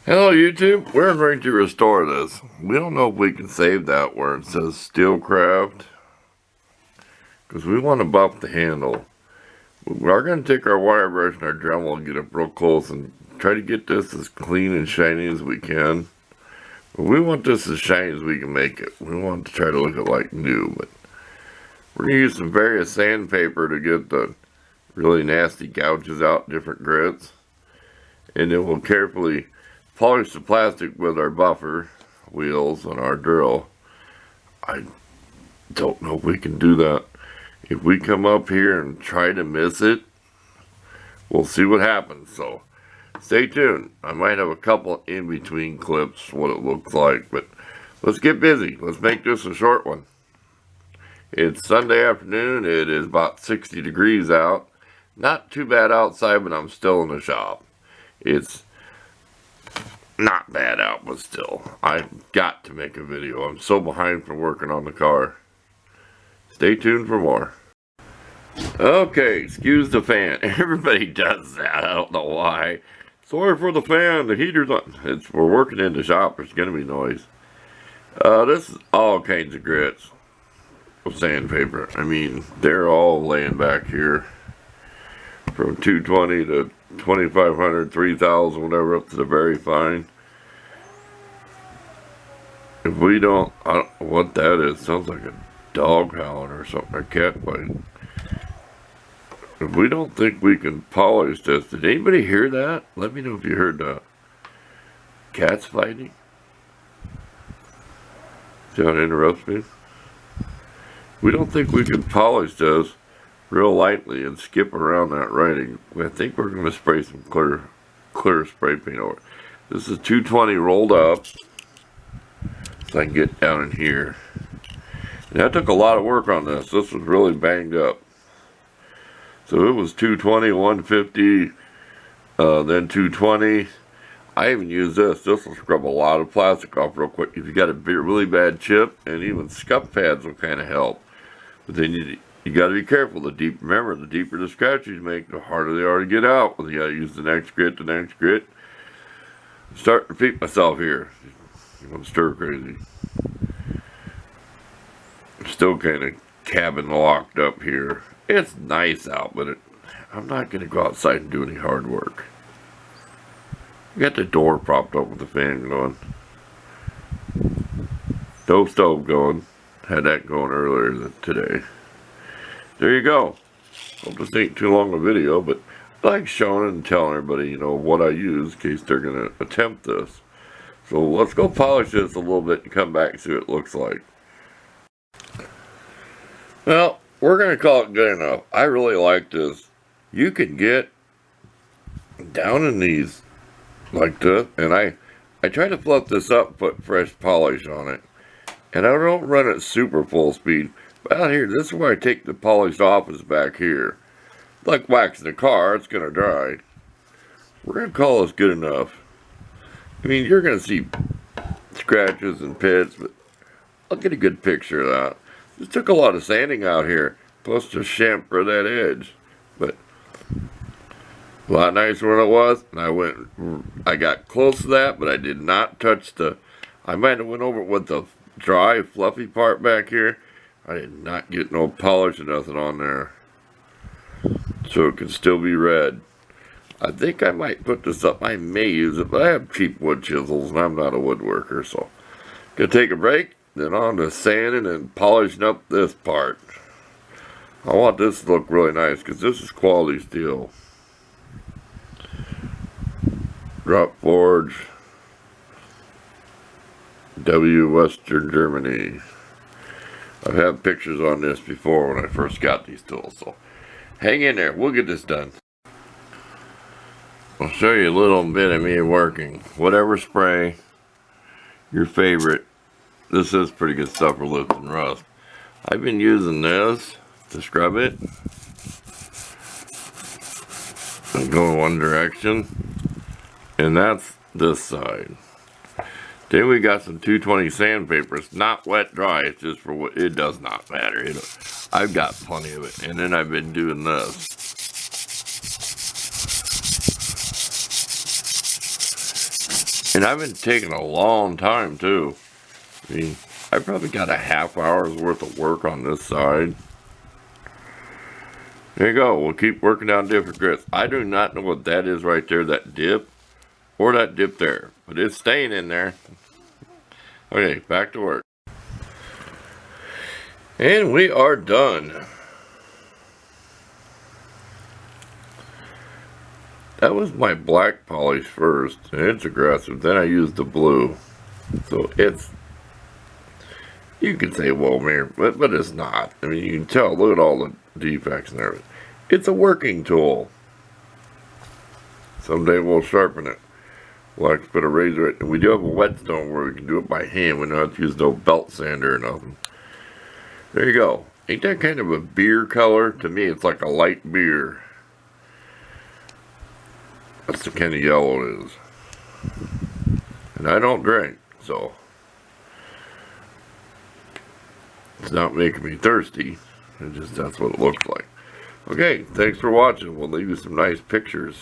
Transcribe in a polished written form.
Hello YouTube, we're going to restore this. We don't know if we can save that where it says Steelcraft, because we want to buff the handle. We're going to take our wire brush and our Dremel and get up real close and try to get this as clean and shiny as we can. But we want this as shiny as we can make it. We want to try to look it like new, but we're going to use some various sandpaper to get the really nasty gouges out, different grits. And then we'll carefully polish the plastic with our buffer wheels on our drill. I don't know if we can do that. If we come up here and try to miss it, we'll see what happens. So stay tuned. I might have a couple in between clips what it looks like, but let's get busy. Let's make this a short one. It's Sunday afternoon. It is about 60 degrees out. Not too bad outside, but I'm still in the shop. It's not bad out, but still, I've got to make a video. I'm so behind from working on the car. Stay tuned for more. Okay, excuse the fan. Everybody does that. I don't know why. Sorry for the fan. The heater's on. We're working in the shop. There's going to be noise. This is all kinds of grits of sandpaper. I mean, they're all laying back here. From 220 to 2500, 3000, whatever, up to the very fine. If we don't, I don't know what that is. Sounds like a dog howling or something, a cat fighting. If we don't think we can polish this, did anybody hear that? Let me know if you heard that. Cats fighting? See how it interrupts me? We don't think we can polish this real lightly and skip around that writing. I think we're going to spray some clear spray paint over it. This is 220 rolled up, so I can get down in here. And that took a lot of work on this. This was really banged up. So it was 220, 150, then 220. I even used this. This will scrub a lot of plastic off real quick. If you got a really bad chip, and even scuff pads will kind of help. But then you got to be careful. Remember, the deeper the scratches you make, the harder they are to get out. You got to use the next grit, the next grit. Start to repeat myself here. I'm stir crazy. I'm still kind of cabin locked up here. It's nice out, but I'm not going to go outside and do any hard work. I got the door propped up with the fan going. No stove going. Had that going earlier today. There you go. Hope this ain't too long a video, but I like showing and telling everybody, what I use in case they're going to attempt this. So let's go polish this a little bit and come back and see what it looks like. Well, we're going to call it good enough. I really like this. You can get down in these like this, and I try to fluff this up and put fresh polish on it. And I don't run it super full speed. But out here, this is where I take the polished off, is back here. Like waxing the car, it's going to dry. We're going to call this good enough. I mean, you're going to see scratches and pits, but I'll get a good picture of that. This took a lot of sanding out here, plus to chamfer that edge. But a lot nicer than it was. And I got close to that, but I did not touch I might have went over it with the dry, fluffy part back here. I did not get no polish or nothing on there. So it can still be red. I think I might put this up. I may use it, but I have cheap wood chisels and I'm not a woodworker. So gonna take a break, then on to sanding and polishing up this part. I want this to look really nice because this is quality steel. Drop Forge, Western Germany. I've had pictures on this before when I first got these tools, so hang in there, we'll get this done. I'll show you a little bit of me working. Whatever spray, your favorite. This is pretty good stuff for lifting rust. I've been using this to scrub it. And go in one direction. And that's this side. Then we got some 220 sandpaper. It's not wet dry, it's just for what it does not matter. I've got plenty of it. And then I've been doing this. And I've been taking a long time too. I mean, I probably got a half hour's worth of work on this side. There you go. We'll keep working down different grits. I do not know what that is right there, that dip, or that dip there, but it's staying in there. Okay, back to work. And we are done. That was my black polish first, and it's aggressive. Then I used the blue. So it's, you can say, well, man, but it's not. I mean, you can tell, look at all the defects and everything. It's a working tool. Someday we'll sharpen it. We'll have to put a razor in it. And we do have a whetstone where we can do it by hand. We don't have to use no belt sander or nothing. There you go. Ain't that kind of a beer color? To me, it's like a light beer. That's the kind of yellow it is. And I don't drink, so it's not making me thirsty. It just, that's what it looks like. Okay, thanks for watching. We'll leave you some nice pictures.